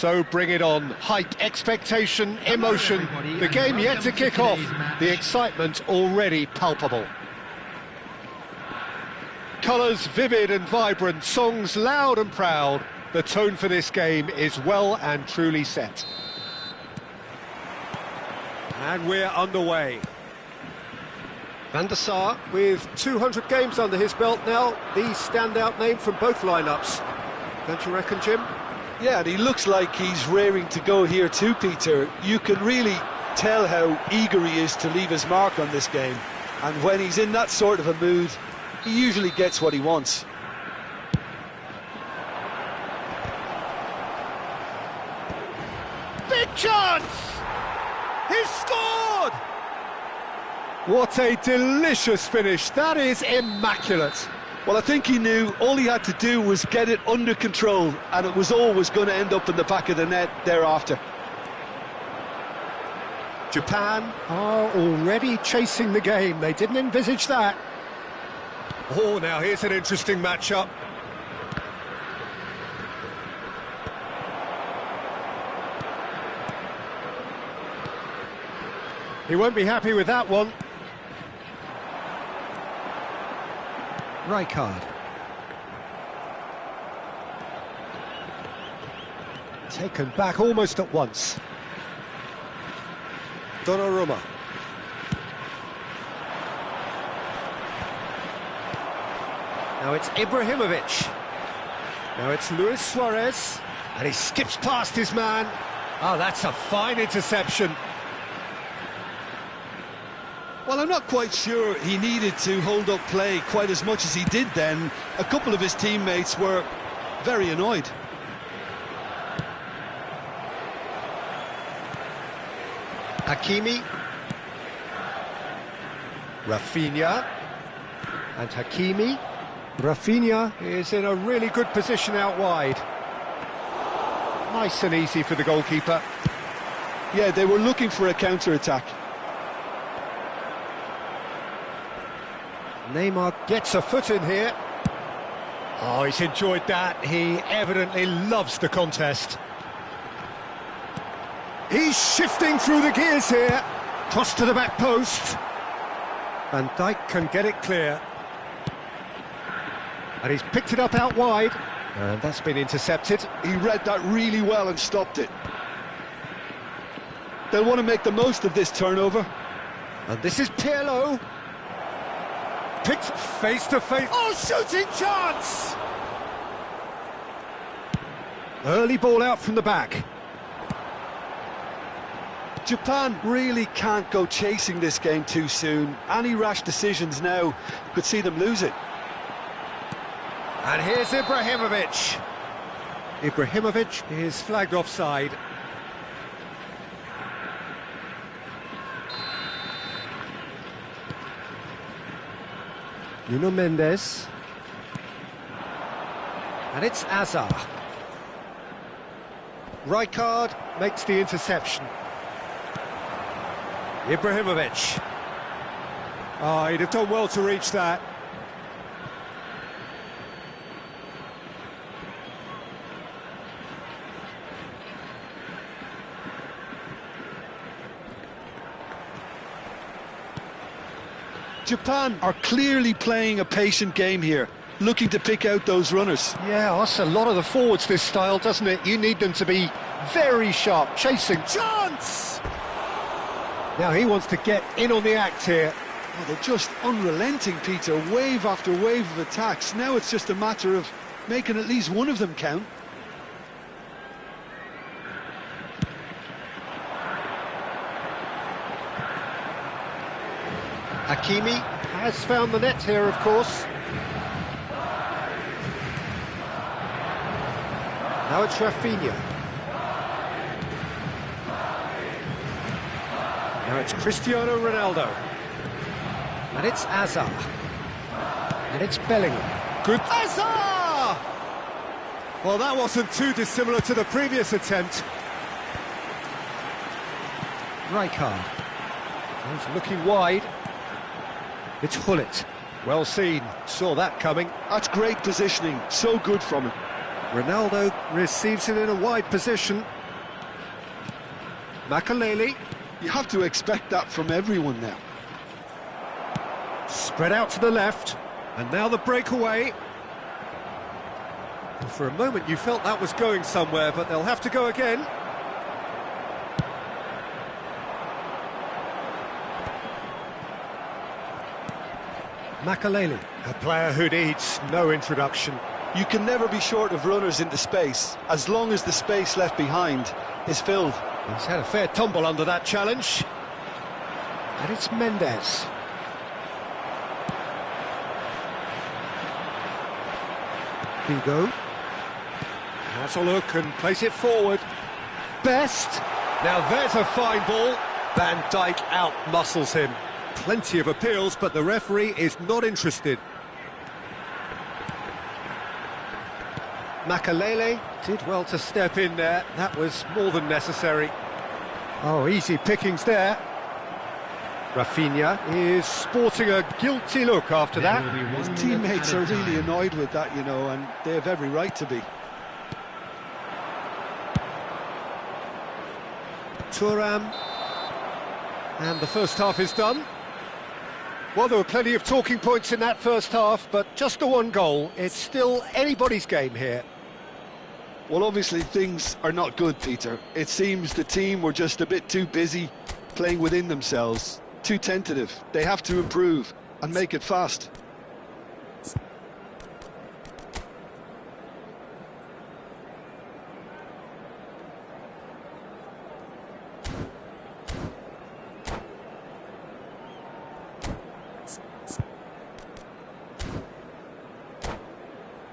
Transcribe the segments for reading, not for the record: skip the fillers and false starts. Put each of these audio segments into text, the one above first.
So bring it on. Hype, expectation, emotion. The game yet to kick off. The excitement already palpable. Colours vivid and vibrant, songs loud and proud. The tone for this game is well and truly set. And we're underway. Van der Sar, with 200 games under his belt now, the standout name from both lineups. Don't you reckon, Jim? Yeah, and he looks like he's raring to go here too, Peter. You can really tell how eager he is to leave his mark on this game. And when he's in that sort of a mood, he usually gets what he wants. Big chance! He's scored! What a delicious finish. That is immaculate. Well, I think he knew all he had to do was get it under control, and it was always going to end up in the back of the net thereafter. Japan are already chasing the game. They didn't envisage that. Oh, now here's an interesting matchup. He won't be happy with that one. Rijkaard. Taken back almost at once. Donnarumma. Now it's Ibrahimovic. Now it's Luis Suarez. And he skips past his man. Oh, that's a fine interception. Well, I'm not quite sure he needed to hold up play quite as much as he did then. A couple of his teammates were very annoyed. Hakimi. Rafinha. And Hakimi. Rafinha is in a really good position out wide. Nice and easy for the goalkeeper. Yeah, they were looking for a counter-attack. Neymar gets a foot in here. Oh, he's enjoyed that. He evidently loves the contest. He's shifting through the gears here. Cross to the back post. Van Dijk can get it clear. And he's picked it up out wide. And that's been intercepted. He read that really well and stopped it. They'll want to make the most of this turnover. And this is Pirlo. Picked face to face. Oh, shooting chance! Early ball out from the back. Japan really can't go chasing this game too soon. Any rash decisions now could see them lose it. And here's Ibrahimovic. Ibrahimovic is flagged offside. Nuno Mendes. And it's Azar. Rijkaard makes the interception. Ibrahimovic. Oh, he'd have done well to reach that. Japan are clearly playing a patient game here, looking to pick out those runners. Yeah, that's a lot of the forwards, this style, doesn't it? You need them to be very sharp, chasing. Chance! Now he wants to get in on the act here. Oh, they're just unrelenting, Peter, wave after wave of attacks. Now it's just a matter of making at least one of them count. Hakimi has found the net here, of course. Now it's Rafinha. Now it's Cristiano Ronaldo. And it's Azar. And it's Bellingham. Good. Azar! Well, that wasn't too dissimilar to the previous attempt. Rijkaard. He's looking wide. It's Hullet. Well seen. Saw that coming. That's great positioning. So good from him. Ronaldo receives it in a wide position. Makaleli. You have to expect that from everyone now. Spread out to the left. And now the breakaway. And for a moment you felt that was going somewhere, but they'll have to go again. Makaleli, a player who needs no introduction. You can never be short of runners into space, as long as the space left behind is filled. He's had a fair tumble under that challenge. And it's Mendes. Figo. Has a look and plays it forward. Best. Now there's a fine ball. Van Dijk out-muscles him. Plenty of appeals, but the referee is not interested. Makaleli did well to step in there. That was more than necessary. Oh, easy pickings there. Rafinha is sporting a guilty look after that. His teammates are really annoyed with that, you know, and they have every right to be. Thuram. And the first half is done. Well, there were plenty of talking points in that first half, but just the one goal. It's still anybody's game here. Well, obviously things are not good, Peter. It seems the team were just a bit too busy playing within themselves, too tentative. They have to improve and make it fast.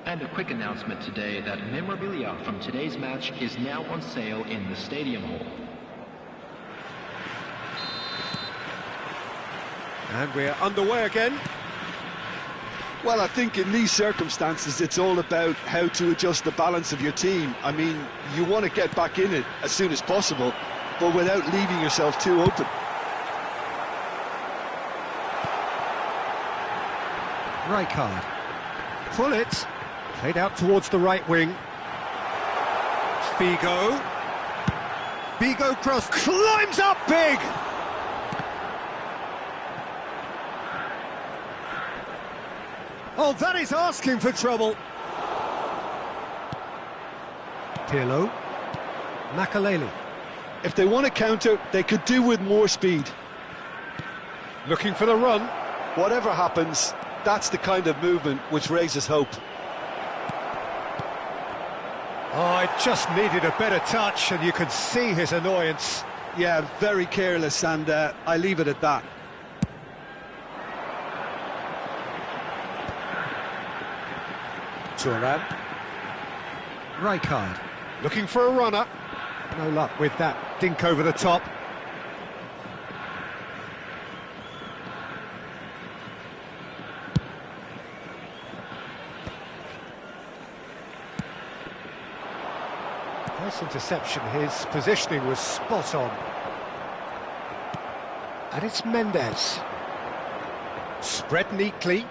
And a quick announcement today that memorabilia from today's match is now on sale in the Stadium Hall. And we're underway again. Well, I think in these circumstances it's all about how to adjust the balance of your team. I mean, you want to get back in it as soon as possible, but without leaving yourself too open. Rijkaard. Pull it. Played out towards the right wing. Figo. Figo cross. Climbs up big! Oh, that is asking for trouble. Pirlo. Makaleli. If they want to counter, they could do with more speed. Looking for the run. Whatever happens, that's the kind of movement which raises hope. Oh, it just needed a better touch, and you could see his annoyance. Yeah, very careless, and I leave it at that. Thuram. Rijkaard. Looking for a runner. No luck with that dink over the top. Nice interception. His positioning was spot on. And it's Mendes. Spread neatly.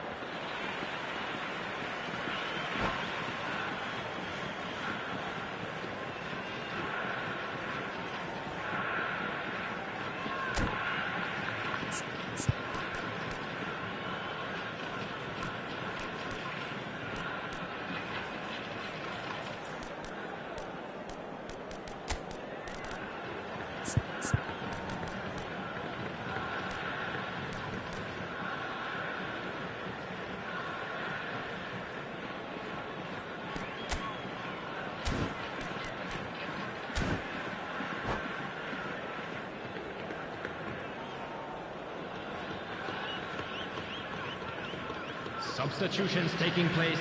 Substitutions taking place.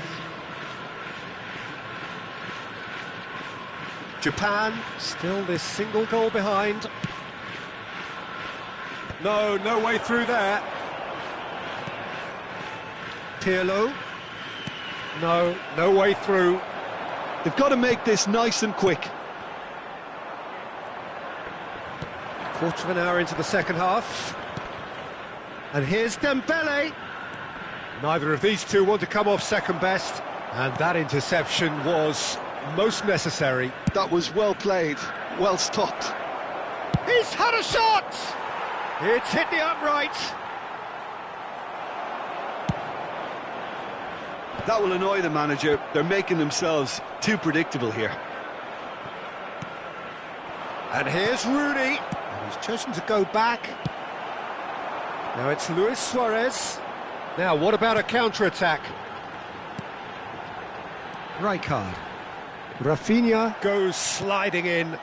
Japan still this single goal behind. No way through there. Pirlo. No way through. They've got to make this nice and quick. Quarter of an hour into the second half. And here's Dembele. Neither of these two want to come off second best. And that interception was most necessary. That was well played, well stopped. He's had a shot! It's hit the upright. That will annoy the manager. They're making themselves too predictable here. And here's Rooney. And he's chosen to go back. Now it's Luis Suarez. Now, what about a counter-attack? Rijkaard. Rafinha goes sliding in.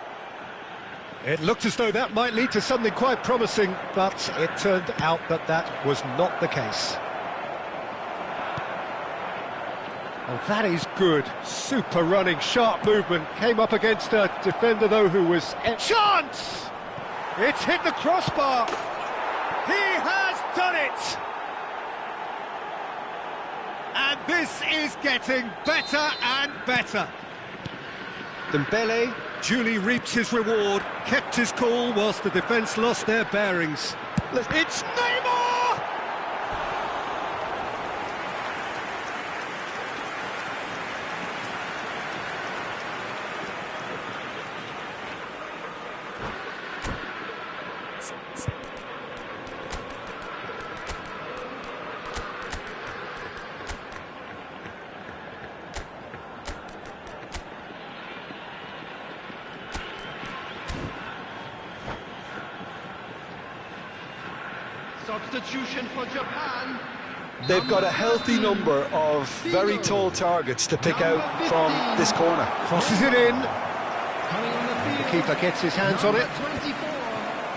It looked as though that might lead to something quite promising, but it turned out that that was not the case. Oh, that is good. Super running, sharp movement. Came up against a defender, though, who was... Chance! It's hit the crossbar. He has done it! And this is getting better and better. Dembele duly reaps his reward, kept his cool whilst the defence lost their bearings. It's Neymar! Substitution for Japan. They've got a healthy number of very tall targets to pick out from this corner. Crosses it in. The keeper gets his hands on it.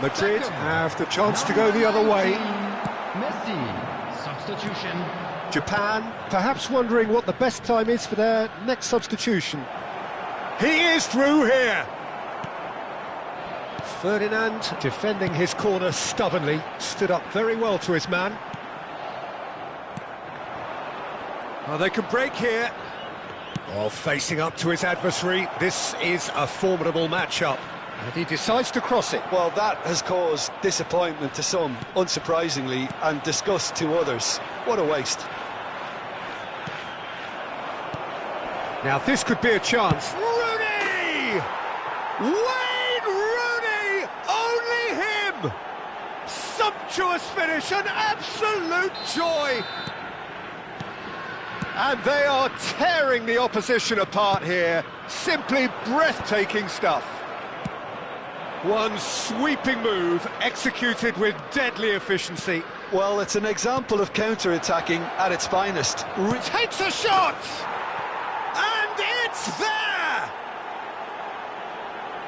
Madrid have the chance to go the other way. Messi. Substitution. Japan perhaps wondering what the best time is for their next substitution. He is through here. Ferdinand, defending his corner stubbornly, stood up very well to his man. Oh, they can break here. Oh, facing up to his adversary, this is a formidable matchup. And he decides to cross it. Well, that has caused disappointment to some, unsurprisingly, and disgust to others. What a waste. Now, this could be a chance. Rooney! Wayne Rooney! Only him! Sumptuous finish, an absolute joy! And they are tearing the opposition apart here. Simply breathtaking stuff. One sweeping move, executed with deadly efficiency. Well, it's an example of counter-attacking at its finest. Takes a shot! And it's there!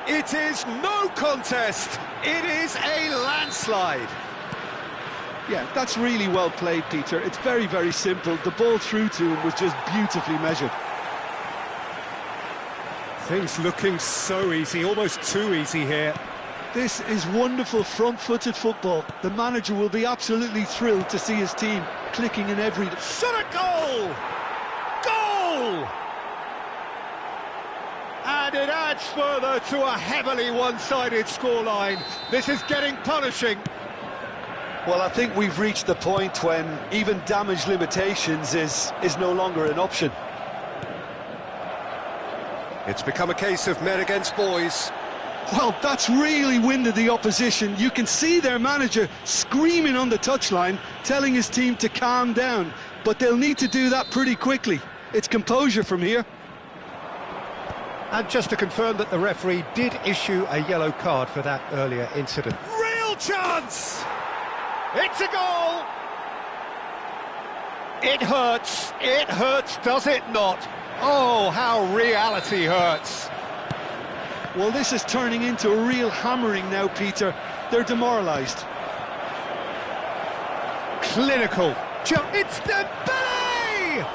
It is no contest. It is a landslide. Yeah, that's really well played, Peter. It's very, very simple. The ball through to him was just beautifully measured. Things looking so easy, almost too easy here. This is wonderful front-footed football. The manager will be absolutely thrilled to see his team clicking in every... Shot a goal! Goal! And it adds further to a heavily one-sided scoreline. This is getting punishing. Well, I think we've reached the point when even damage limitations is no longer an option. It's become a case of men against boys. Well, that's really winded the opposition. You can see their manager screaming on the touchline, telling his team to calm down. But they'll need to do that pretty quickly. It's composure from here. And just to confirm that the referee did issue a yellow card for that earlier incident. Real chance! It's a goal! It hurts, does it not? Oh, how reality hurts. Well, this is turning into a real hammering now, Peter. They're demoralised. Clinical. It's Dembele!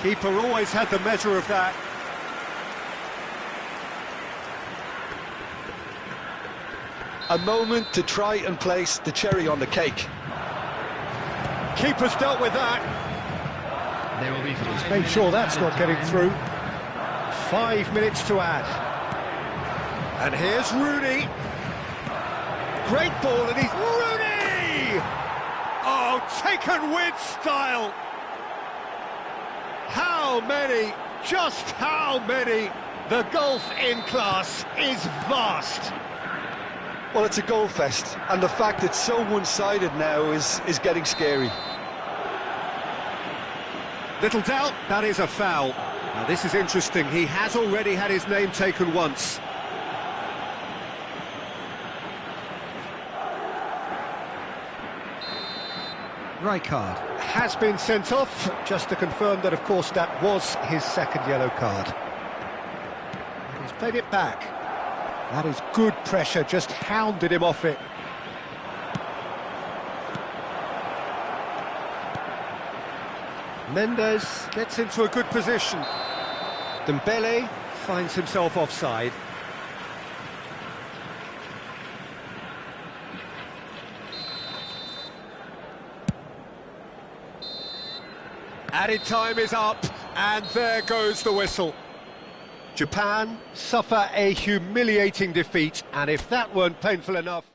Keeper always had the measure of that. A moment to try and place the cherry on the cake. Keeper's dealt with that. There will be He's made sure that's not getting through. 5 minutes to add. And here's Rooney. Great ball, and he's... Rooney! Oh, taken with style. How many? Just how many? The gulf in class is vast. Well, it's a goal fest, and the fact it's so one-sided now is getting scary. Little doubt, that is a foul. Now, this is interesting. He has already had his name taken once. Rijkaard has been sent off, just to confirm that, of course, that was his second yellow card. And he's played it back. That is good pressure, just hounded him off it. Mendes gets into a good position. Dembele finds himself offside. Added time is up, and there goes the whistle. Japan suffer a humiliating defeat, and if that weren't painful enough...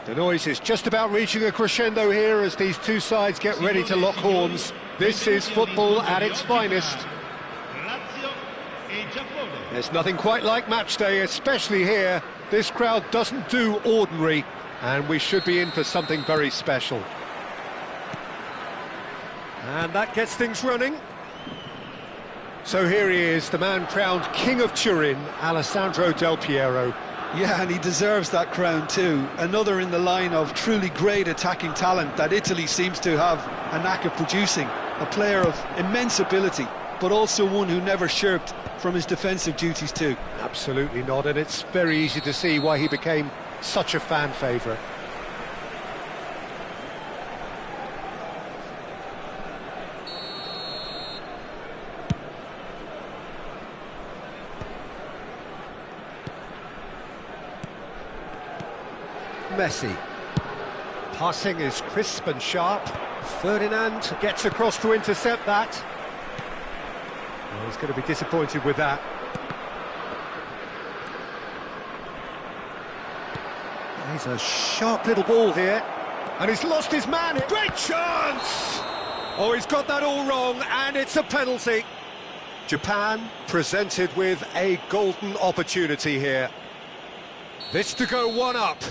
The noise is just about reaching a crescendo here as these two sides get ready to lock horns. This is football at its finest. There's nothing quite like match day, especially here. This crowd doesn't do ordinary, and we should be in for something very special. And that gets things running. So here he is, the man crowned King of Turin, Alessandro Del Piero. Yeah, and he deserves that crown too. Another in the line of truly great attacking talent that Italy seems to have a knack of producing. A player of immense ability, but also one who never shirked from his defensive duties too. Absolutely not, and it's very easy to see why he became such a fan favourite. Messi. Passing is crisp and sharp. Ferdinand gets across to intercept that. Well, he's going to be disappointed with that. He's a sharp little ball here. And he's lost his man. Great chance! Oh, he's got that all wrong, and it's a penalty. Japan presented with a golden opportunity here. This to go one up.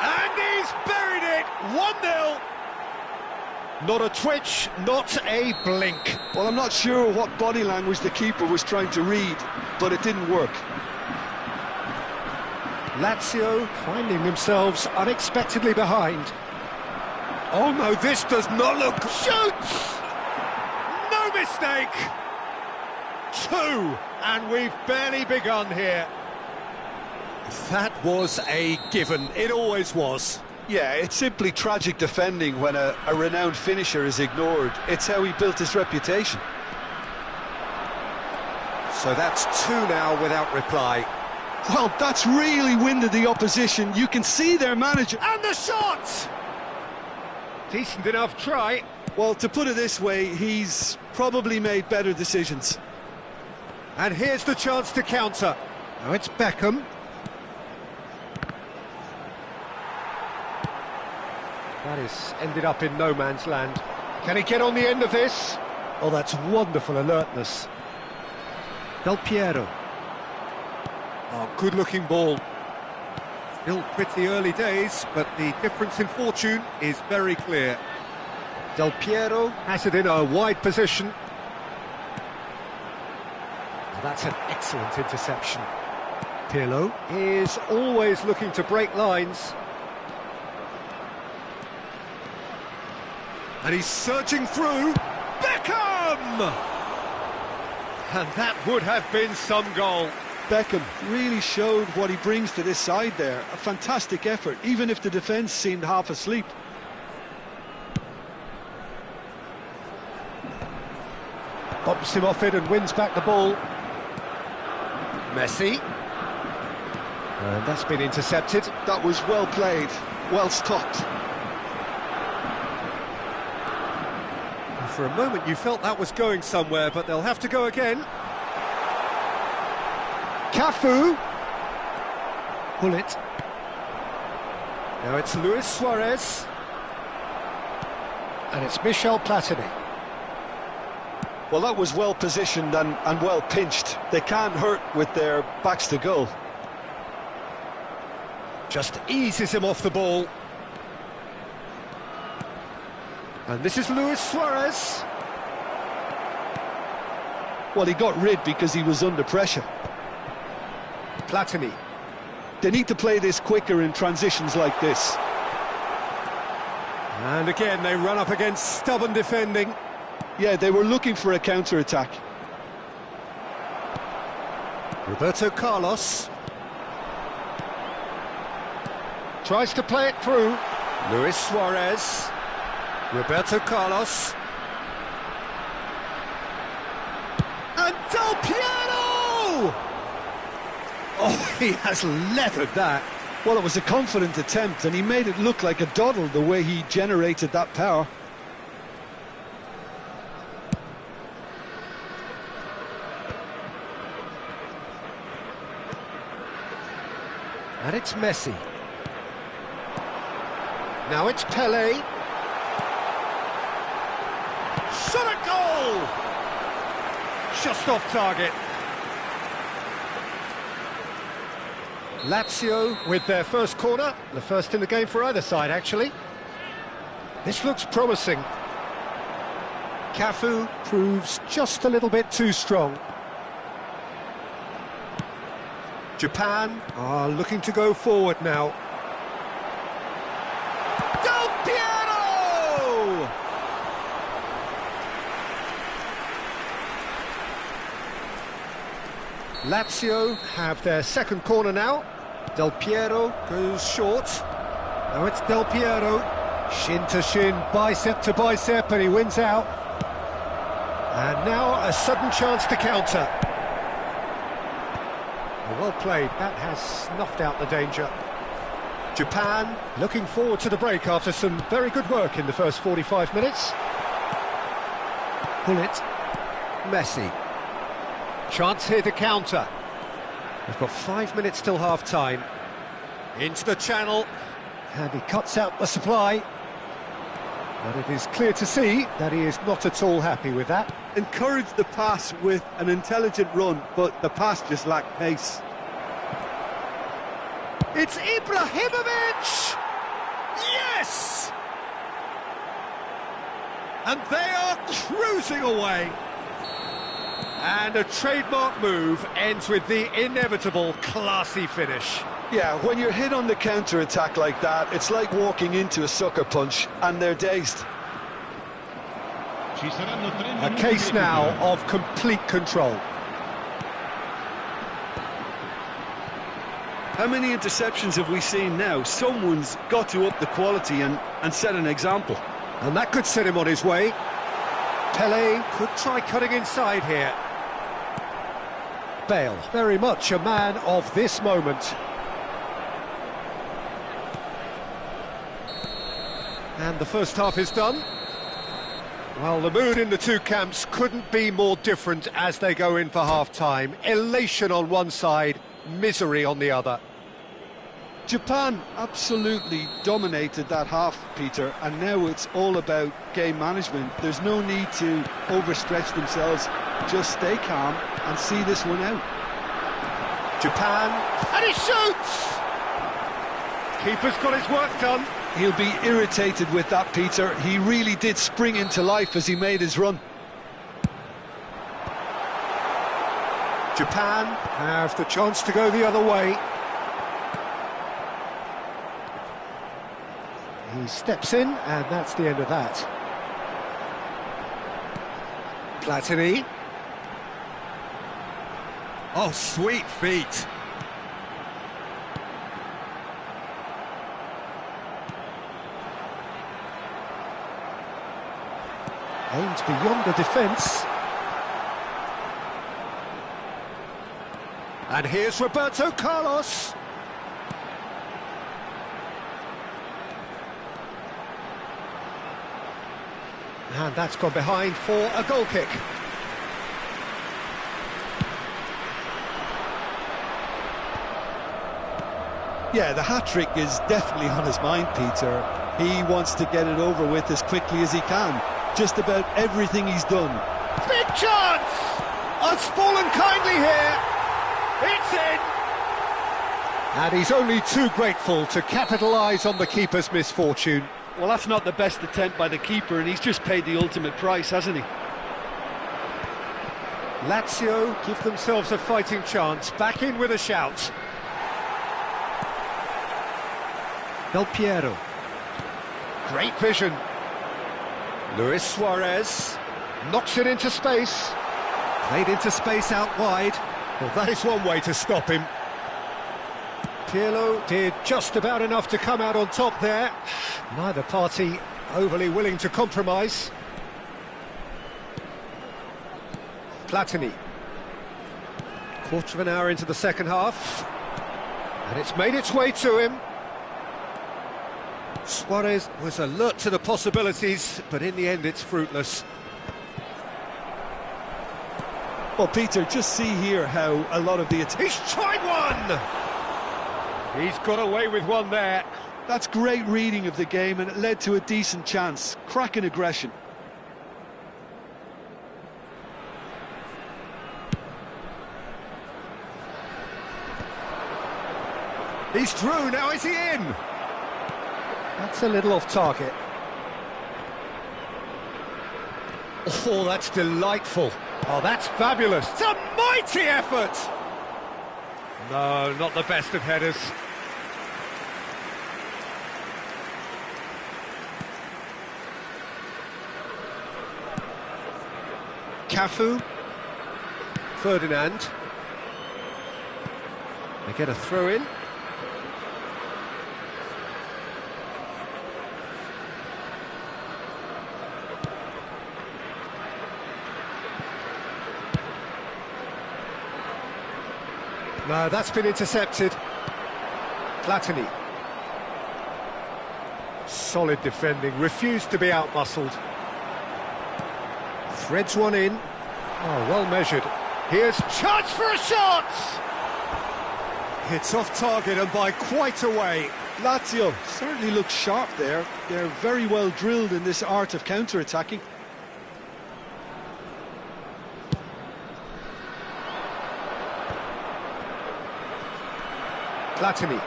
And he's buried it, 1-0. Not a twitch, not a blink. Well, I'm not sure what body language the keeper was trying to read, but it didn't work. Lazio finding themselves unexpectedly behind. Oh no, this does not look... Shoots! No mistake! 2, and we've barely begun here. That was a given, it always was. Yeah, it's simply tragic defending when a renowned finisher is ignored. It's how he built his reputation. So that's 2 now without reply. Well, that's really winded the opposition. You can see their manager... And the shot! Decent enough try. Well, to put it this way, he's probably made better decisions. And here's the chance to counter. Now it's Beckham. That is ended up in no man's land. Can he get on the end of this? Oh, that's wonderful alertness. Del Piero. Oh, good-looking ball. Still pretty early days, but the difference in fortune is very clear. Del Piero has it in a wide position. Well, that's an excellent interception. Pirlo is always looking to break lines. And he's surging through. Beckham! And that would have been some goal. Beckham really showed what he brings to this side there. A fantastic effort, even if the defence seemed half asleep. Bumps him off it and wins back the ball. Messi. And that's been intercepted. That was well played, well stopped. For a moment you felt that was going somewhere, but they'll have to go again. Cafu. Pull it. Now it's Luis Suarez. And it's Michel Platini. Well, that was well positioned and well pinched. They can't hurt with their backs to goal. Just eases him off the ball. And this is Luis Suarez. Well, he got rid because he was under pressure. Platini. They need to play this quicker in transitions like this. And again, they run up against stubborn defending. Yeah, they were looking for a counter-attack. Roberto Carlos. Tries to play it through. Luis Suarez. Roberto Carlos. And Del Piero! Oh, he has leathered that. Well, it was a confident attempt, and he made it look like a doddle the way he generated that power. And it's Messi. Now it's Pele. Shot at goal! Just off target. Lazio with their first corner, the first in the game for either side, actually. This looks promising. Cafu proves just a little bit too strong. Japan are looking to go forward now. Del Piero! Lazio have their second corner now. Del Piero goes short. Now it's Del Piero. Shin to shin, bicep to bicep, and he wins out. And now a sudden chance to counter. Well played, that has snuffed out the danger. Japan looking forward to the break after some very good work in the first 45 minutes. Pull it. Messi. Chance here to counter. They've got 5 minutes till half-time. Into the channel. And he cuts out the supply. But it is clear to see that he is not at all happy with that. Encouraged the pass with an intelligent run, but the pass just lacked pace. It's Ibrahimovic! Yes! And they are cruising away. And a trademark move ends with the inevitable classy finish. Yeah, when you're hit on the counter-attack like that, it's like walking into a sucker punch, and they're dazed. A case now of complete control. How many interceptions have we seen now? Someone's got to up the quality and set an example. And that could set him on his way. Pele could try cutting inside here. Bale, very much a man of this moment. And the first half is done. Well, the mood in the two camps couldn't be more different as they go in for half-time. Elation on one side, misery on the other. Japan absolutely dominated that half, Peter, and now it's all about game management. There's no need to overstretch themselves. Just stay calm and see this one out. Japan, and he shoots! Keeper's got his work done. He'll be irritated with that, Peter. He really did spring into life as he made his run. Japan have the chance to go the other way. He steps in, and that's the end of that. Platini. Oh, sweet feet. Aims beyond the defence. And here's Roberto Carlos. And that's gone behind for a goal kick. Yeah, the hat-trick is definitely on his mind, Peter. He wants to get it over with as quickly as he can. Just about everything he's done. Big chance! It's fallen kindly here. It's in! And he's only too grateful to capitalise on the keeper's misfortune. Well, that's not the best attempt by the keeper, and he's just paid the ultimate price, hasn't he? Lazio give themselves a fighting chance, back in with a shout. Del Piero. Great vision. Luis Suarez knocks it into space. Played into space out wide. Well, that is one way to stop him. Pirlo did just about enough to come out on top there. Neither party overly willing to compromise. Platini. Quarter of an hour into the second half. And it's made its way to him. Suarez was alert to the possibilities, but in the end it's fruitless. Well, Peter, just see here how a lot of the... He's tried one! He's got away with one there. That's great reading of the game, and it led to a decent chance. Cracking aggression. He's through, now is he in? That's a little off target. Oh, that's delightful. Oh, that's fabulous. It's a mighty effort! No, not the best of headers. Cafu. Ferdinand. They get a throw in. No, that's been intercepted. Platini. Solid defending, refused to be outmuscled. Threads one in. Oh, well measured. Here's chance for a shot! It's off target and by quite a way. Lazio certainly look sharp there. They're very well drilled in this art of counter-attacking. Platini.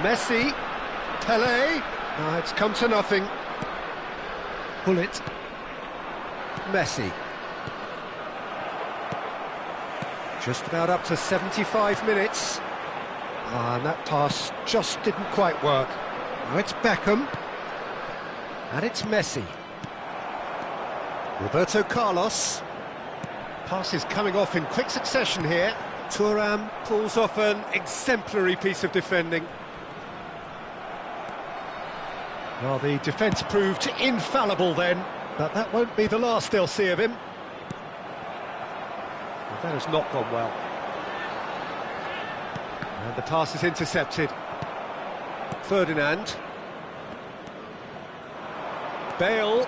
Messi. Pelé. It's come to nothing. Bullet. Messi. Just about up to 75 minutes. And that pass just didn't quite work. Now it's Beckham. And it's Messi. Roberto Carlos. Pass is coming off in quick succession here. Thuram pulls off an exemplary piece of defending. Well, the defence proved infallible then, but that won't be the last they'll see of him. Well, that has not gone well. And the pass is intercepted. Ferdinand. Bale.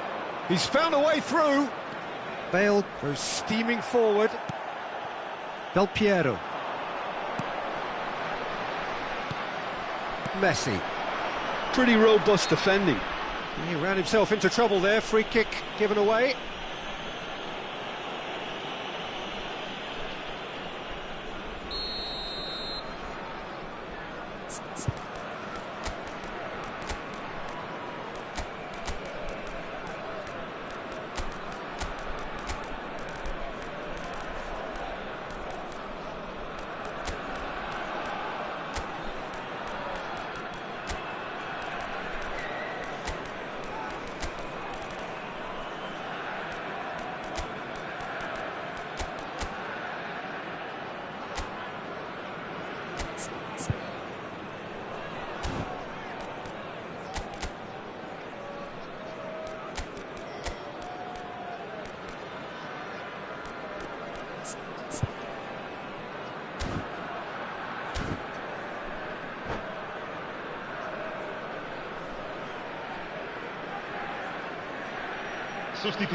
He's found a way through. Bale goes steaming forward. Del Piero. Messi. Pretty robust defending. He ran himself into trouble there. Free kick given away.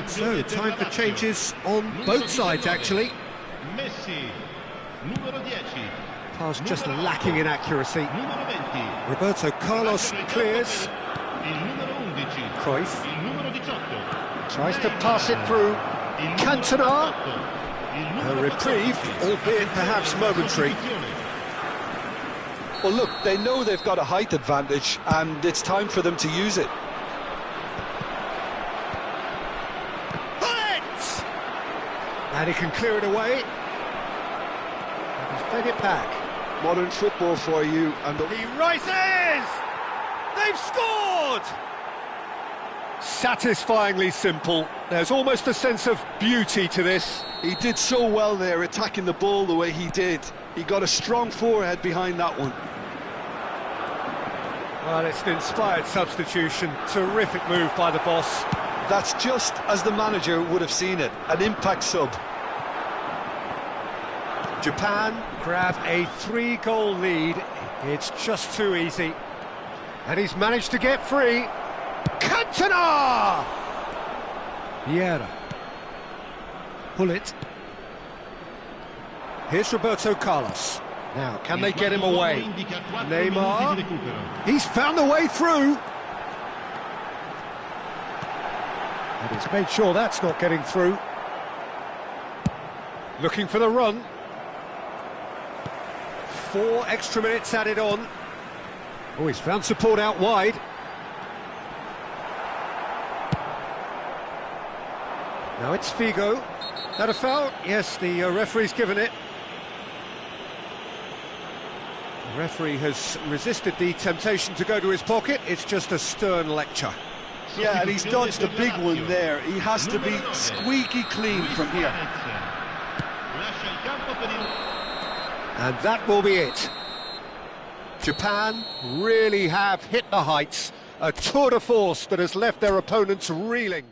So, time for changes on both sides, actually. Pass just lacking in accuracy. Roberto Carlos clears. Cruyff tries to pass it through. Cantona. A reprieve, albeit perhaps momentary. Well, look, they know they've got a height advantage, and it's time for them to use it. And he can clear it away. He's played it back. Modern football for you, and He rises! They've scored! Satisfyingly simple. There's almost a sense of beauty to this. he did so well there, attacking the ball the way he did. He got a strong forehead behind that one. Well, it's an inspired substitution. Terrific move by the boss. That's just as the manager would have seen it, an impact sub. Japan grab a 3-goal lead. It's just too easy. And he's managed to get free. Cantona! Vieira. Bullet. Here's Roberto Carlos. Now, can they get him away? Neymar. He's found the way through. And he's made sure that's not getting through. Looking for the run. 4 extra minutes added on. Oh, he's found support out wide. Now it's Figo. That a foul? Yes, the referee's given it. The referee has resisted the temptation to go to his pocket. It's just a stern lecture. Yeah, and he's dodged a big one there. He has to be squeaky clean from here. And that will be it. Japan really have hit the heights. A tour de force that has left their opponents reeling.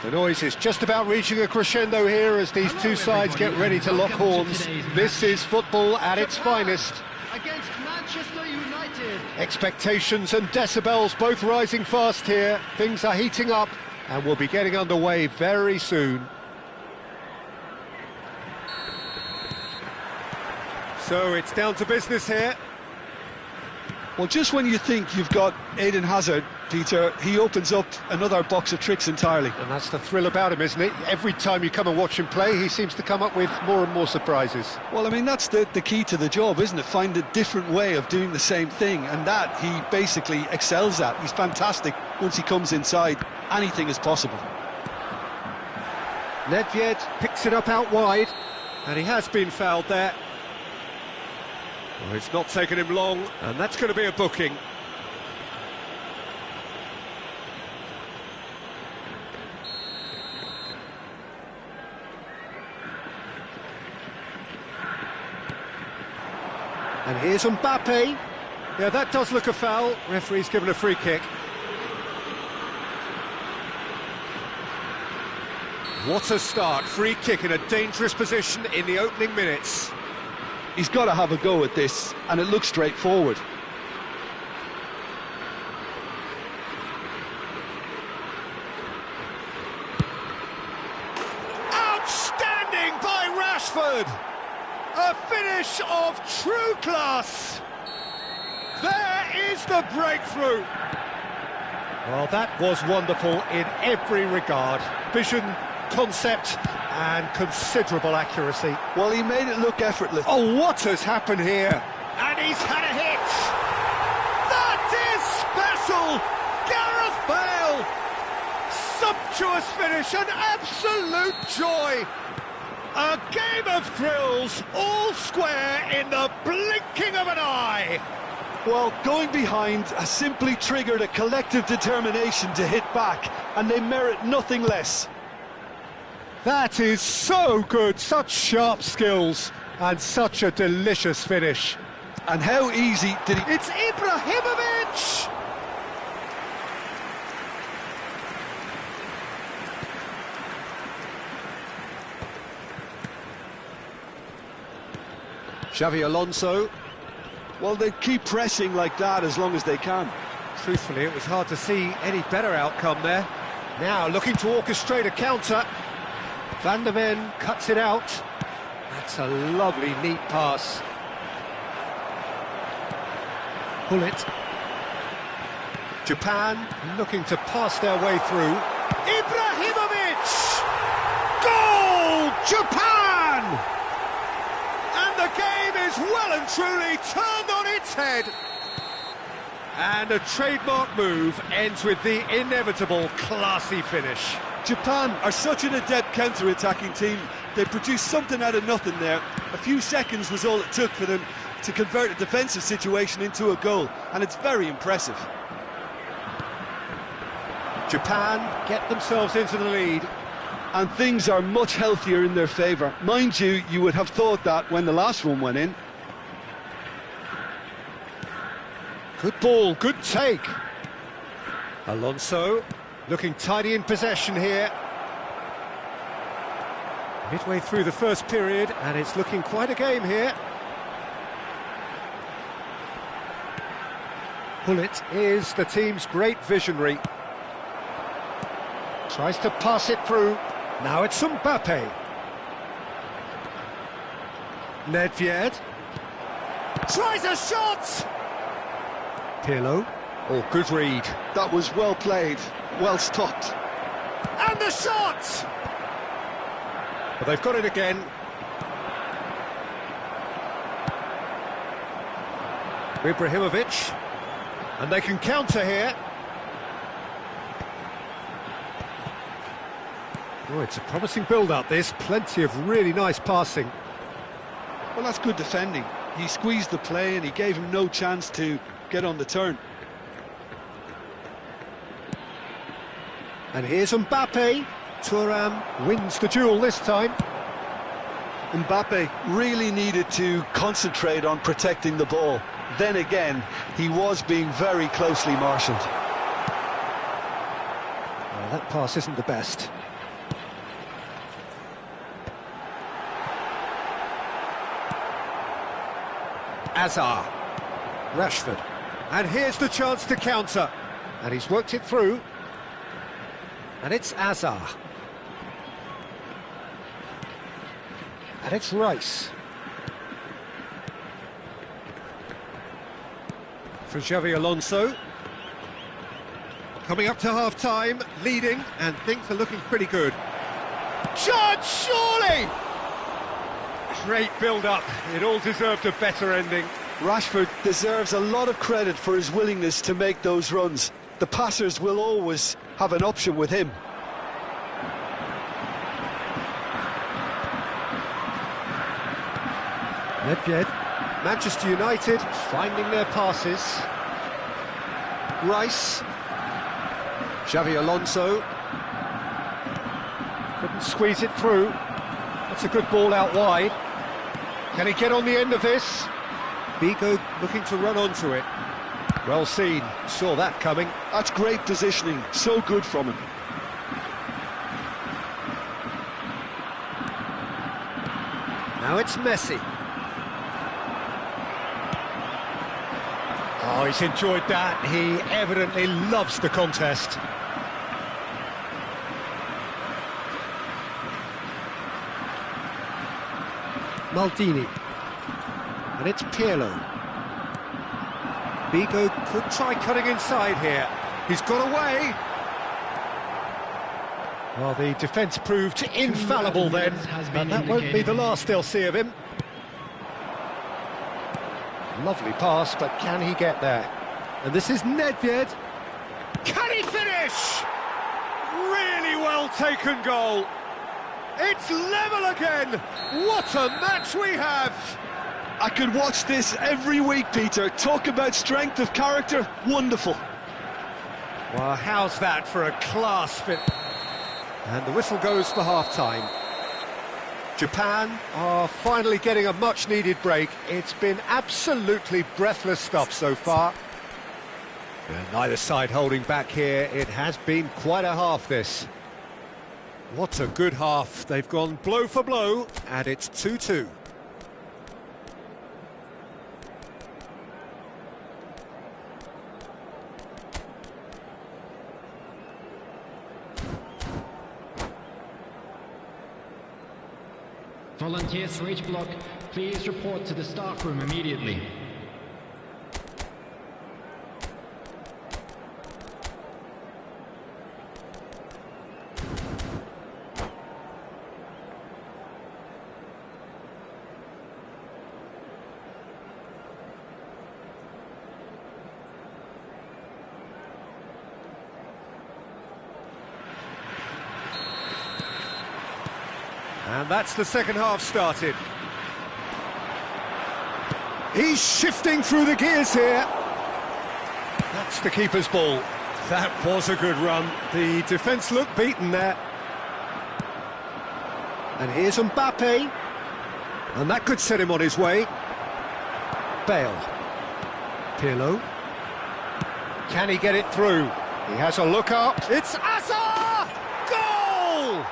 The noise is just about reaching a crescendo here as these two sides get ready to lock horns. This is football at its finest. Against Manchester United. Expectations and decibels both rising fast here. Things are heating up and we'll be getting underway very soon. So it's down to business here. Well, just when you think you've got Eden Hazard, Peter, he opens up another box of tricks entirely. And that's the thrill about him, isn't it? Every time you come and watch him play, he seems to come up with more and more surprises. Well, I mean, that's the key to the job, isn't it? Find a different way of doing the same thing, and that he basically excels at. He's fantastic. Once he comes inside, anything is possible. Nedved picks it up out wide, and he has been fouled there. Well, it's not taken him long, and that's going to be a booking. And here's Mbappe. Yeah, that does look a foul. Referee's given a free kick. What a start. Free kick in a dangerous position in the opening minutes. He's got to have a go at this, and it looks straightforward. Outstanding by Rashford! A finish of true class! There is the breakthrough! Well, that was wonderful in every regard. Vision, concept, and considerable accuracy. Well, he made it look effortless. Oh, what has happened here? And he's had a hit! That is special! Gareth Bale! Sumptuous finish, an absolute joy! A game of thrills, all square in the blinking of an eye! Well, going behind has simply triggered a collective determination to hit back, and they merit nothing less. That is so good, such sharp skills, and such a delicious finish. And how easy did he... It's Ibrahimovic! Xavi Alonso. Well, they keep pressing like that as long as they can. Truthfully, it was hard to see any better outcome there. Now looking to orchestrate a counter. Van der Ven cuts it out. That's a lovely, neat pass. Pull it. Japan looking to pass their way through. Ibrahimovic! Goal! Japan! And the game is well and truly turned on its head. And a trademark move ends with the inevitable classy finish. Japan are such an adept counter-attacking team. They produced something out of nothing there. A few seconds was all it took for them to convert a defensive situation into a goal, and it's very impressive. Japan get themselves into the lead. And things are much healthier in their favour. Mind you, you would have thought that when the last one went in. Good ball, good take. Alonso looking tidy in possession here. Midway through the first period, and it's looking quite a game here. Pullet is the team's great visionary. Tries to pass it through. Now it's Mbappe. Nedved. Tries a shot! Pirlo. Oh, good read. That was well played, well stopped. And the shot! But they've got it again. Ibrahimovic. And they can counter here. Oh, it's a promising build-up, this. Plenty of really nice passing. Well, that's good defending. He squeezed the play and he gave him no chance to get on the turn. And here's Mbappe. Thuram wins the duel this time. Mbappe really needed to concentrate on protecting the ball. Then again, he was being very closely marshalled. Well, that pass isn't the best. Azar. Rashford. And here's the chance to counter. And he's worked it through. And it's Azar. And it's Rice. For Xavi Alonso. Coming up to half-time, leading, and things are looking pretty good. Shot, surely! Great build-up. It all deserved a better ending. Rashford deserves a lot of credit for his willingness to make those runs. The passers will always have an option with him. Nedved, Manchester United finding their passes. Rice. Xavi Alonso. Couldn't squeeze it through. That's a good ball out wide. Can he get on the end of this? Vigo looking to run onto it. Well seen, saw that coming. That's great positioning, so good from him. Now it's Messi. Oh, he's enjoyed that. He evidently loves the contest. Maldini. And it's Pirlo. Vigo could try cutting inside here. He's got away. Well, the defence proved infallible then, and that won't be the last they'll see of him. Lovely pass, but can he get there? And this is Nedved. Can he finish? Really well taken goal. It's level again. What a match we have. I could watch this every week, Peter. Talk about strength of character. Wonderful. Well, how's that for a class fit? And the whistle goes for half-time. Japan are finally getting a much-needed break. It's been absolutely breathless stuff so far. And neither side holding back here. It has been quite a half, this. What a good half. They've gone blow for blow, and it's 2-2. Volunteers for each block, please report to the staff room immediately. And that's the second half started. He's shifting through the gears here. That's the keeper's ball. That was a good run. The defence looked beaten there. And here's Mbappe. And that could set him on his way. Bale. Pirlo. Can he get it through? He has a look up. It's Azar! Goal!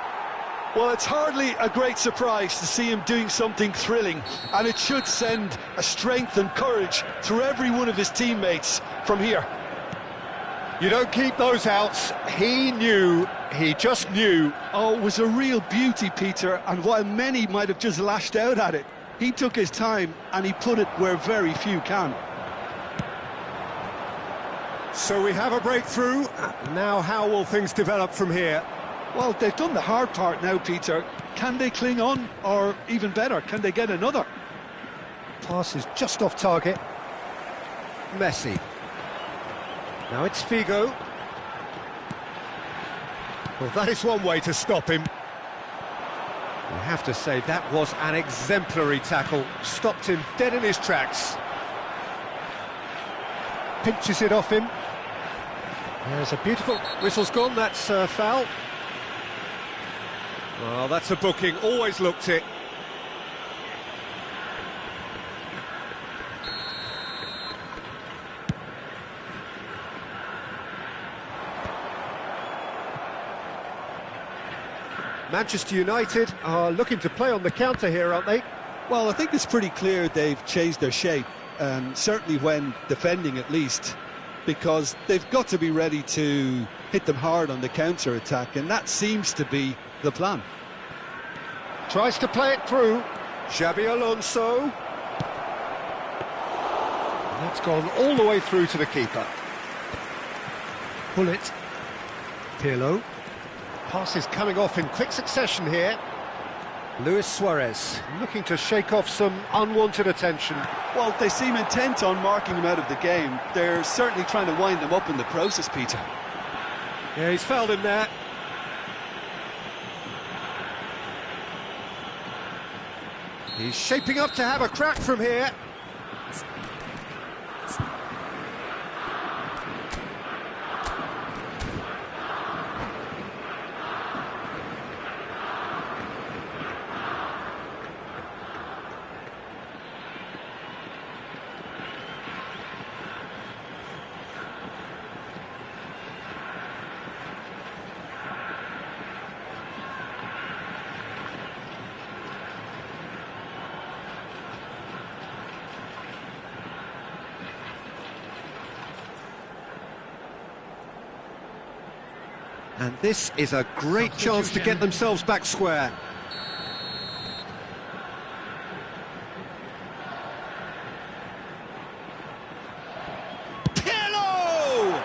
Well, it's hardly a great surprise to see him doing something thrilling, and it should send a strength and courage through every one of his teammates from here. You don't keep those outs. He knew, he just knew. Oh, it was a real beauty, Peter, and while many might have just lashed out at it, he took his time and he put it where very few can. So we have a breakthrough. Now how will things develop from here? Well, they've done the hard part now, Peter. Can they cling on, or even better, can they get another? Pass is just off target. Messi. Now it's Figo. Well, that is one way to stop him. I have to say, that was an exemplary tackle. Stopped him dead in his tracks. Pinches it off him. There's a beautiful... Whistle's gone, that's foul. Well, that's a booking, always looked it. Manchester United are looking to play on the counter here, aren't they? Well, I think it's pretty clear they've changed their shape. certainly when defending at least, because they've got to be ready to hit them hard on the counter-attack, and that seems to be the plan. Tries to play it through. Xabi Alonso. That's gone all the way through to the keeper. Bullet. Pirlo. Pass is coming off in quick succession here. Luis Suarez looking to shake off some unwanted attention. Well, they seem intent on marking him out of the game. They're certainly trying to wind him up in the process, Peter. Yeah, he's fouled him there. He's shaping up to have a crack from here. And this is a great chance to get themselves back square. Pirlo!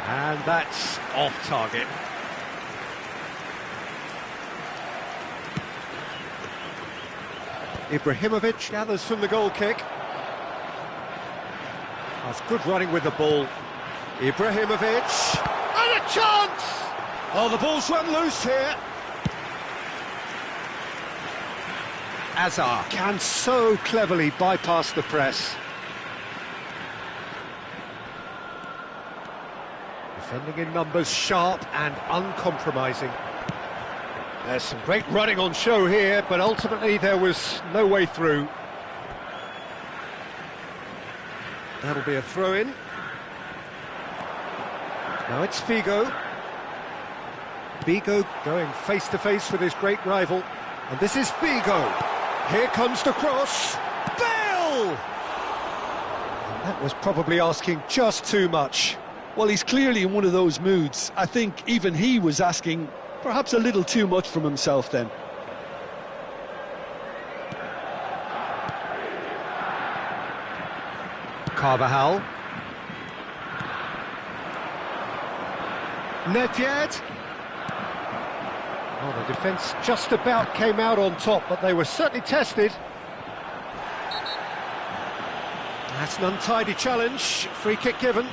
And that's off target. Ibrahimovic gathers from the goal kick. That's good running with the ball. Ibrahimovic. And a chance! Oh, the ball's run loose here. Azar can so cleverly bypass the press. Defending in numbers, sharp and uncompromising. There's some great running on show here, but ultimately there was no way through. That'll be a throw-in. Now it's Figo. Figo going face-to-face with his great rival. And this is Figo. Here comes the cross. Bale! And that was probably asking just too much. Well, he's clearly in one of those moods. I think even he was asking perhaps a little too much from himself then. Carvajal. Nedved. Oh, the defence just about came out on top, but they were certainly tested. That's an untidy challenge. Free kick given.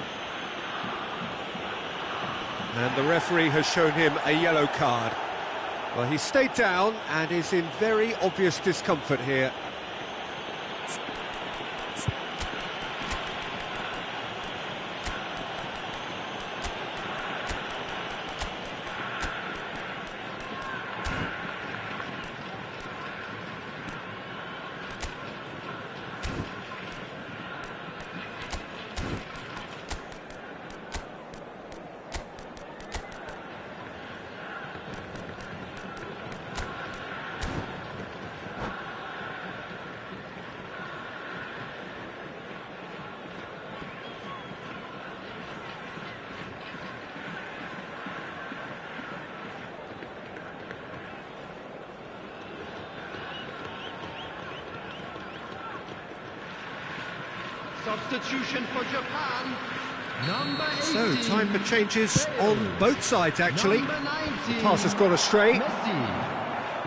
And the referee has shown him a yellow card. Well, he stayed down and is in very obvious discomfort here. Substitution for Japan. Number 18. So, time for changes on both sides, actually. The pass has gone astray.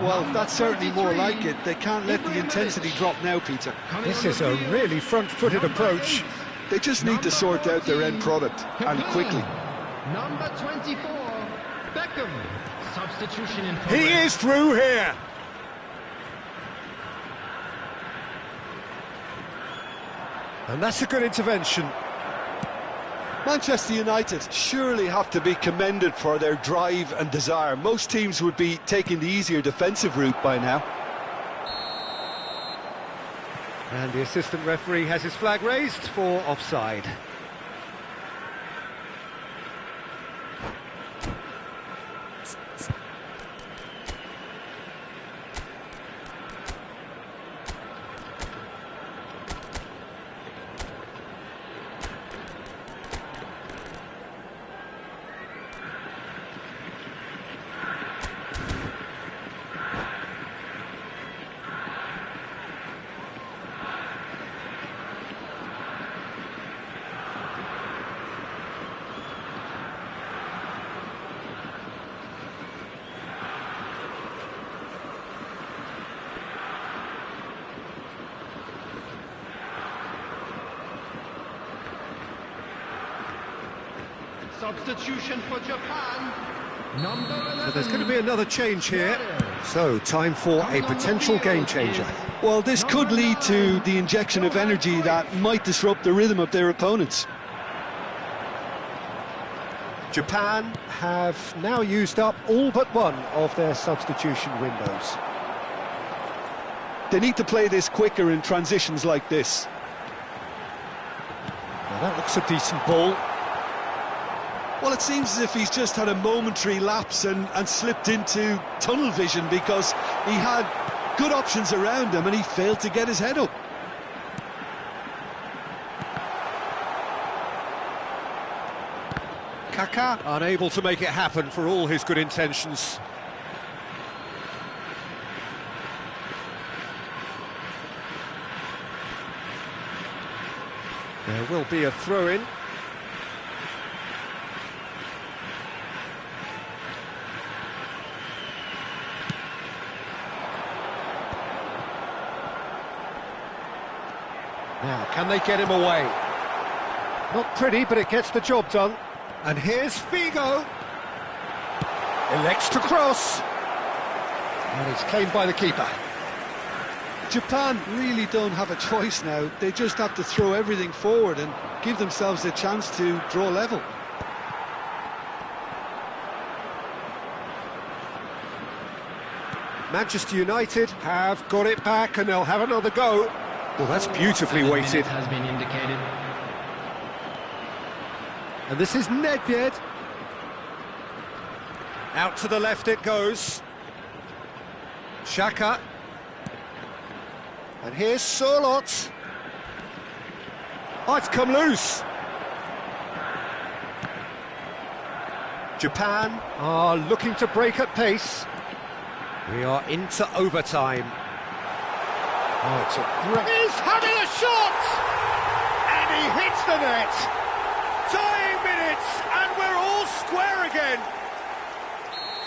Well, that's certainly more like it. They can't let the intensity drop now, Peter. This is a really front-footed approach. They just need to sort out their end product, and quickly. Number 24, Beckham. Substitution in progress. He is through here. And that's a good intervention. Manchester United surely have to be commended for their drive and desire. Most teams would be taking the easier defensive route by now. And the assistant referee has his flag raised for offside. Substitution for Japan. Number 11. So there's going to be another change here. So, time for a potential game changer. Well, this could lead to the injection of energy that might disrupt the rhythm of their opponents. Japan have now used up all but one of their substitution windows. They need to play this quicker in transitions like this. Now that looks a decent ball. Well, it seems as if he's just had a momentary lapse and slipped into tunnel vision, because he had good options around him and he failed to get his head up. Kaká unable to make it happen for all his good intentions. There will be a throw-in. Now, can they get him away? Not pretty, but it gets the job done. And here's Figo. Elects to cross. And it's claimed by the keeper. Japan really don't have a choice now. They just have to throw everything forward and give themselves a chance to draw level. Manchester United have got it back and they'll have another go. Well, that's beautifully weighted. Has been indicated. And this is Nedved. Out to the left it goes. Xhaka. And here's Sørloth. Oh, it's come loose. Japan are looking to break at pace. We are into overtime. Oh, it's a great... He's having a shot! And he hits the net! Dying minutes, and we're all square again!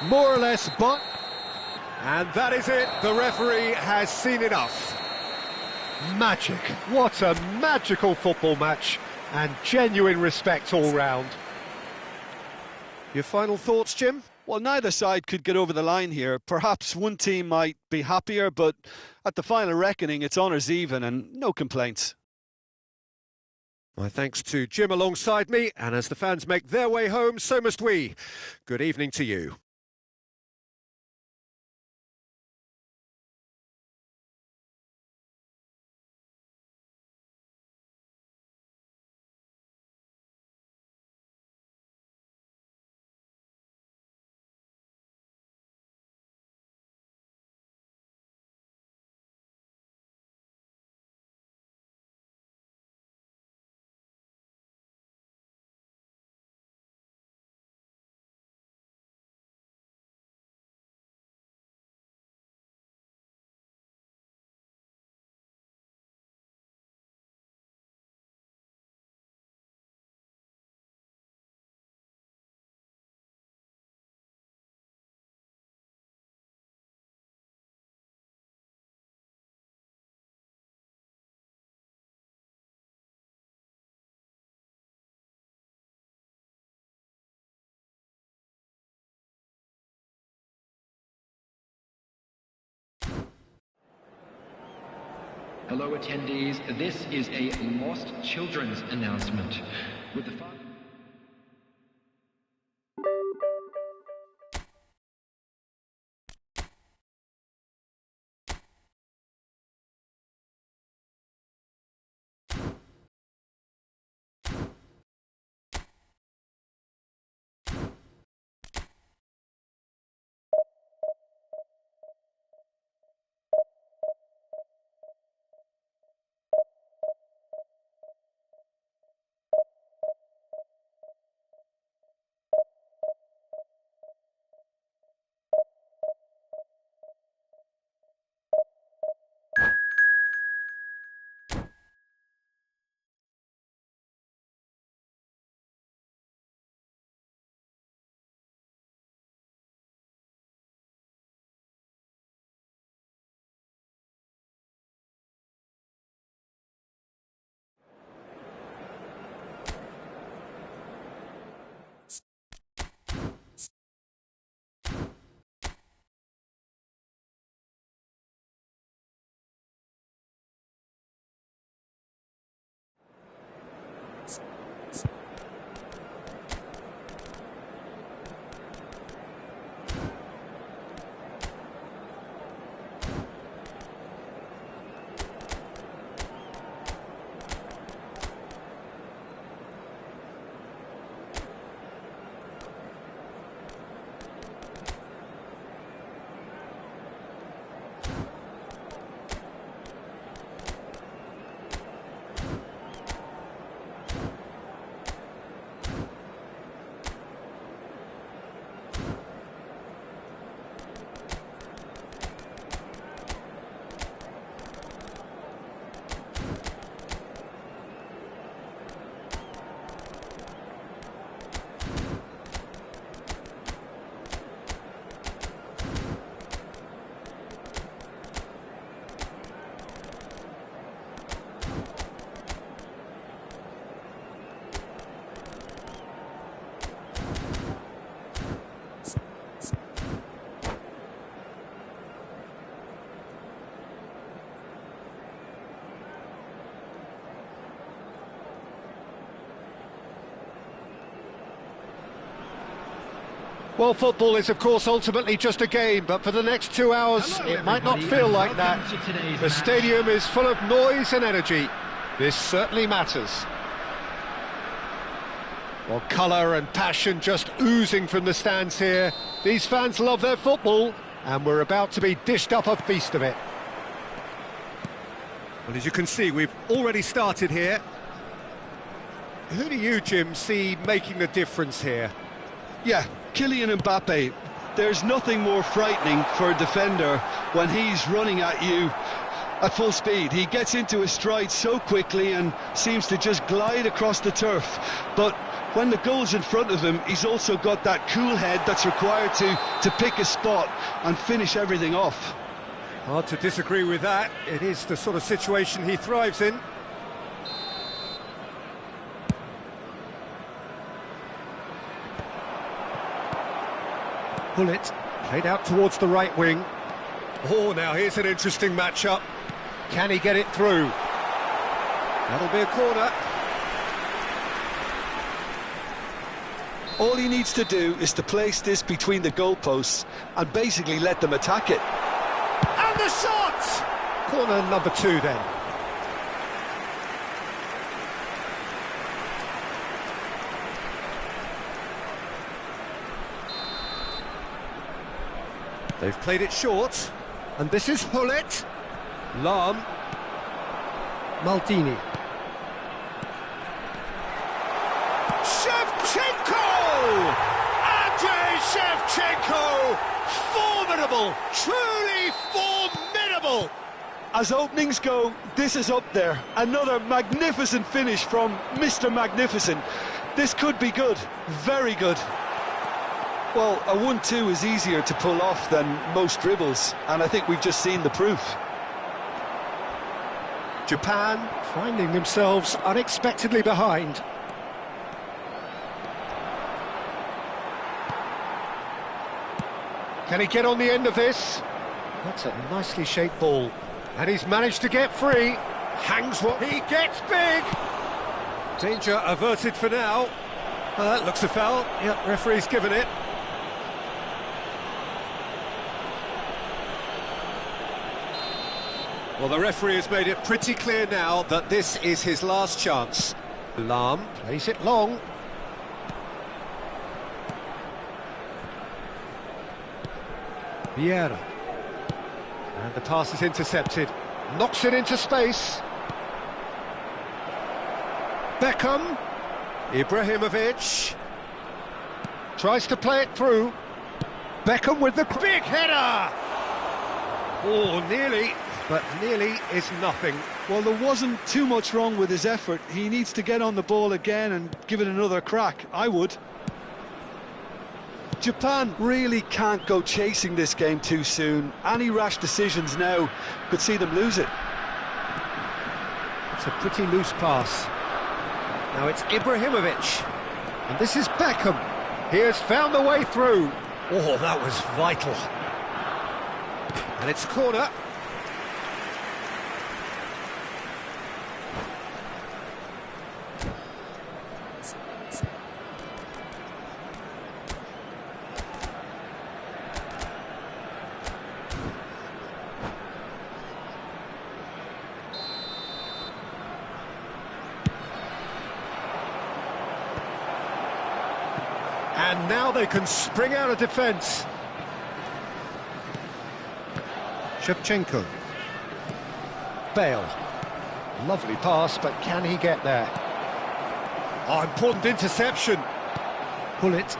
More or less, but... And that is it. The referee has seen enough. Magic. What a magical football match. And genuine respect all round. Your final thoughts, Jim? Well, neither side could get over the line here. Perhaps one team might be happier, but at the final reckoning, it's honours even and no complaints. My thanks to Jim alongside me, and as the fans make their way home, so must we. Good evening to you. Hello attendees, this is a Lost Children's announcement. With the Well, football is, of course, ultimately just a game, but for the next 2 hours, it might not feel like that. The stadium is full of noise and energy. This certainly matters. Well, colour and passion just oozing from the stands here. These fans love their football, and we're about to be dished up a feast of it. Well, as you can see, we've already started here. Who do you, Jim, see making the difference here? Yeah, Kylian Mbappe. There's nothing more frightening for a defender when he's running at you at full speed. He gets into his stride so quickly and seems to just glide across the turf. But when the goal's in front of him, he's also got that cool head that's required to pick a spot and finish everything off. Hard to disagree with that. It is the sort of situation he thrives in. Bullet played out towards the right wing. Oh, now here's an interesting matchup. Can he get it through? That'll be a corner. All he needs to do is to place this between the goalposts and basically let them attack it. And the shot! Corner number 2 then. They've played it short, and this is Hullet. Lahm. Maldini. Shevchenko! Andrei Shevchenko! Formidable! Truly formidable! As openings go, this is up there. Another magnificent finish from Mr. Magnificent. This could be good, very good. Well, a 1-2 is easier to pull off than most dribbles, and I think we've just seen the proof. Japan finding themselves unexpectedly behind. Can he get on the end of this? That's a nicely shaped ball. And he's managed to get free. Hangs what he gets big. Danger averted for now. Well, that looks a foul. Yep, referee's given it. Well, the referee has made it pretty clear now that this is his last chance. Lahm plays it long. Vieira. And the pass is intercepted. Knocks it into space. Beckham. Ibrahimovic. Tries to play it through. Beckham with the big header! Oh, nearly. But nearly is nothing. Well, there wasn't too much wrong with his effort. He needs to get on the ball again and give it another crack. I would. Japan really can't go chasing this game too soon. Any rash decisions now could see them lose it. It's a pretty loose pass. Now it's Ibrahimovic. And this is Beckham. He has found the way through. Oh, that was vital. And it's corner. And now they can spring out of defence. Shevchenko. Bale. Lovely pass, but can he get there? Oh, important interception. Bullet.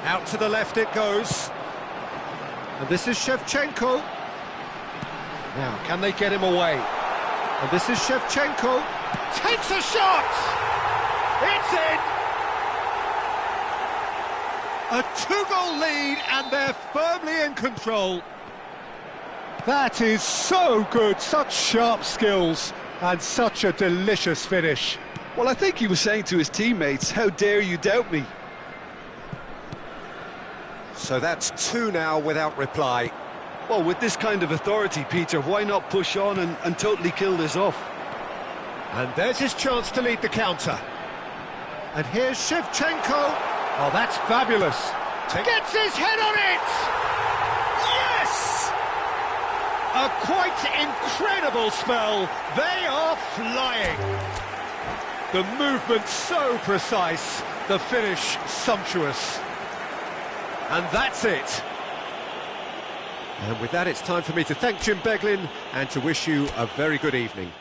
Out to the left it goes. And this is Shevchenko. Now, can they get him away? And this is Shevchenko. Takes a shot! It's in! A 2-goal lead, and they're firmly in control. That is so good, such sharp skills, and such a delicious finish. Well, I think he was saying to his teammates, how dare you doubt me? So that's 2 now without reply. Well, with this kind of authority, Peter, why not push on and totally kill this off? And there's his chance to lead the counter. And here's Shevchenko. Oh, that's fabulous. Gets his head on it! Yes! A quite incredible spell. They are flying. The movement so precise, the finish sumptuous. And that's it. And with that, it's time for me to thank Jim Beglin and to wish you a very good evening.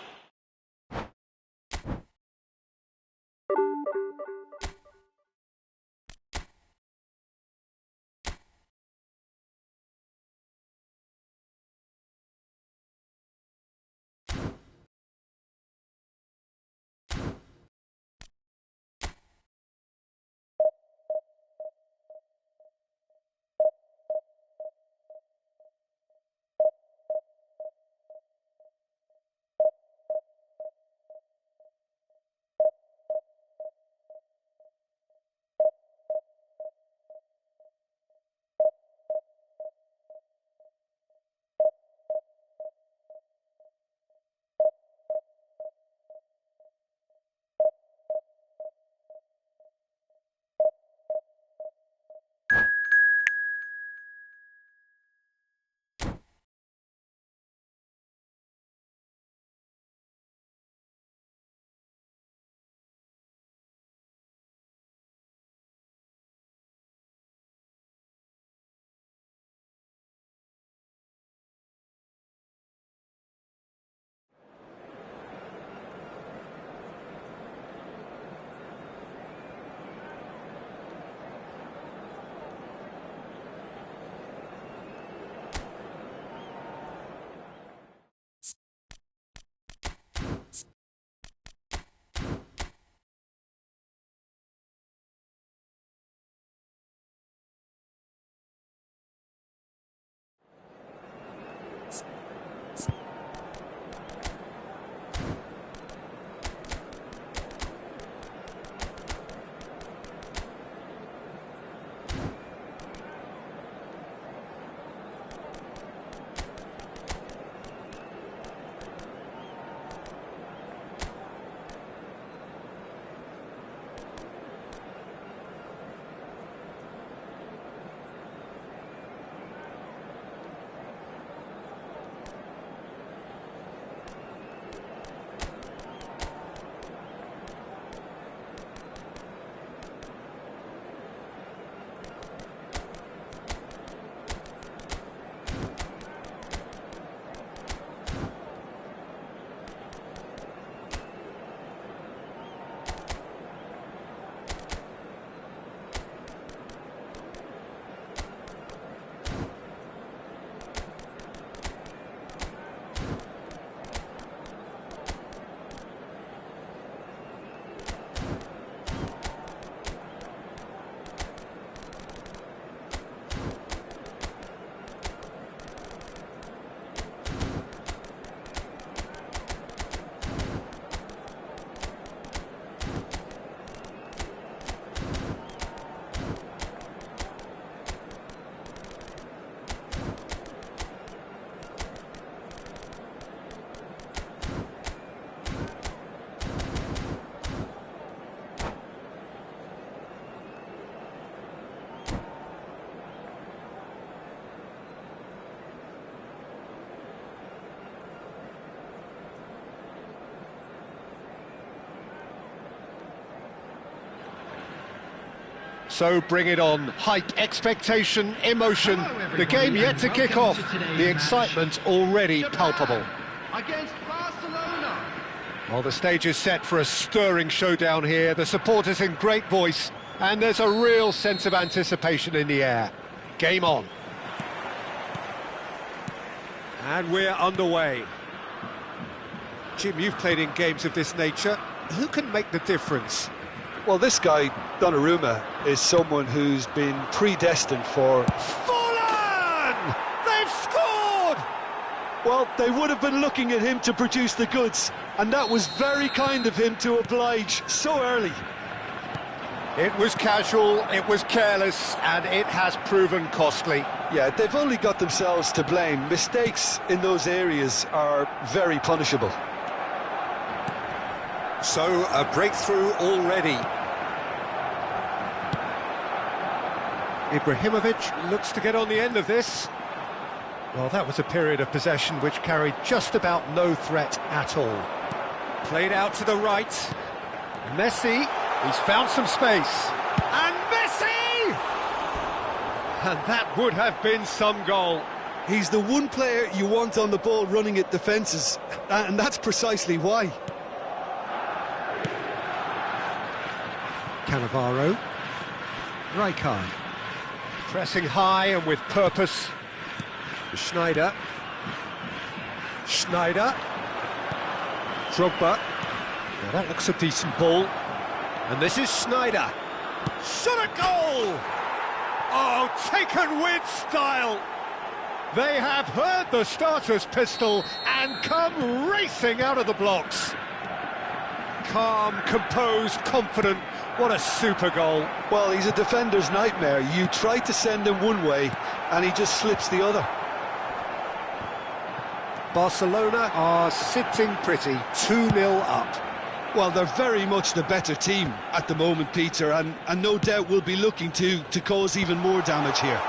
So bring it on. Hype, expectation, emotion. The game yet to kick off. The excitement already palpable. Against Barcelona. Well, the stage is set for a stirring showdown here. The supporters in great voice, and there's a real sense of anticipation in the air. Game on. And we're underway. Jim, you've played in games of this nature. Who can make the difference? Well, this guy, Donnarumma, is someone who's been predestined for... Fallen! They've scored! Well, they would have been looking at him to produce the goods, and that was very kind of him to oblige so early. It was casual, it was careless, and it has proven costly. Yeah, they've only got themselves to blame. Mistakes in those areas are very punishable. So, a breakthrough already. Ibrahimovic looks to get on the end of this. Well, that was a period of possession which carried just about no threat at all. Played out to the right. Messi, he's found some space. And Messi! And that would have been some goal. He's the one player you want on the ball running at defences, and that's precisely why. Cannavaro. Rijkaard. Pressing high and with purpose. Schneider. Drogba. Now that looks a decent ball. And this is Schneider. Shot a goal! Oh, taken with style! They have heard the starter's pistol and come racing out of the blocks. Calm, composed, confident. What a super goal. Well, he's a defender's nightmare. You try to send him one way, and he just slips the other. Barcelona are sitting pretty, 2-0 up. Well, they're very much the better team at the moment, Peter, and no doubt will be looking to cause even more damage here.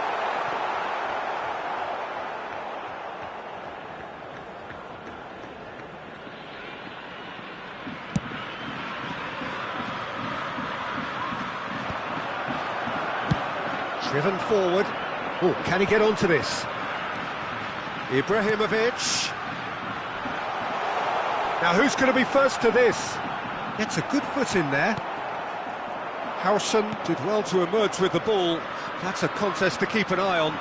Driven forward. Oh, can he get onto this? Ibrahimovic. Now who's going to be first to this? Gets a good foot in there. Howson did well to emerge with the ball. That's a contest to keep an eye on.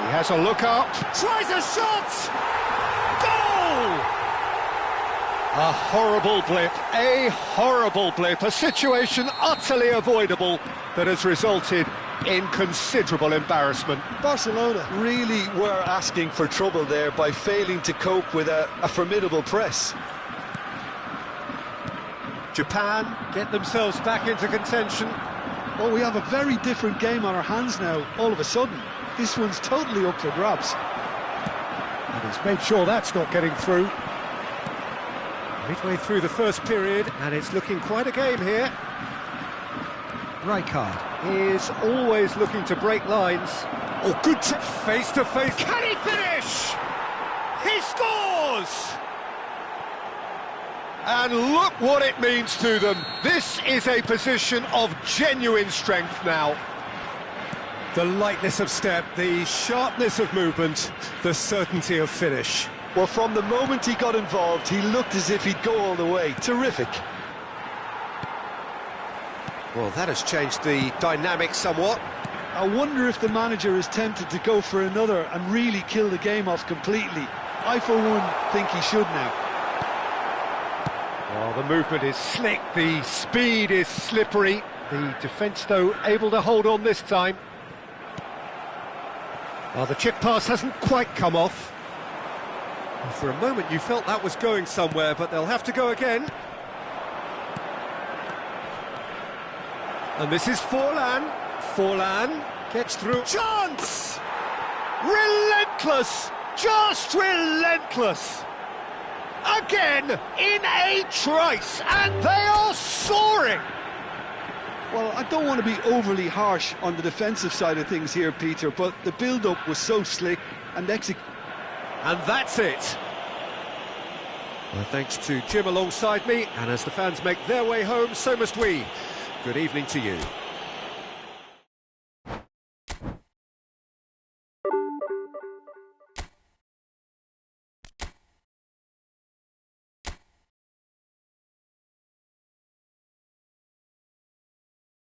He has a look up. Tries a shot! Goal! A horrible blip, a situation utterly avoidable that has resulted in considerable embarrassment. Barcelona really were asking for trouble there by failing to cope with a formidable press. Japan get themselves back into contention. Oh, we have a very different game on our hands now, all of a sudden. This one's totally up for grabs. And he's made sure that's not getting through. Midway through the first period, and it's looking quite a game here. Rijkaard is always looking to break lines. Oh, good face-to-face. Can he finish? He scores! And look what it means to them. This is a position of genuine strength now. The lightness of step, the sharpness of movement, the certainty of finish. Well, from the moment he got involved, he looked as if he'd go all the way. Terrific. Well, that has changed the dynamic somewhat. I wonder if the manager is tempted to go for another and really kill the game off completely. I, for one, think he should now. Well, the movement is slick, the speed is slippery. The defence, though, able to hold on this time. Well, the chip pass hasn't quite come off. For a moment you felt that was going somewhere, but they'll have to go again. And this is Forlan. Forlan gets through. Chance! Relentless! Just relentless! Again, in a trice, and they are soaring! Well, I don't want to be overly harsh on the defensive side of things here, Peter, but the build-up was so slick and And that's it. Well, thanks to Jim alongside me, and as the fans make their way home, so must we. Good evening to you.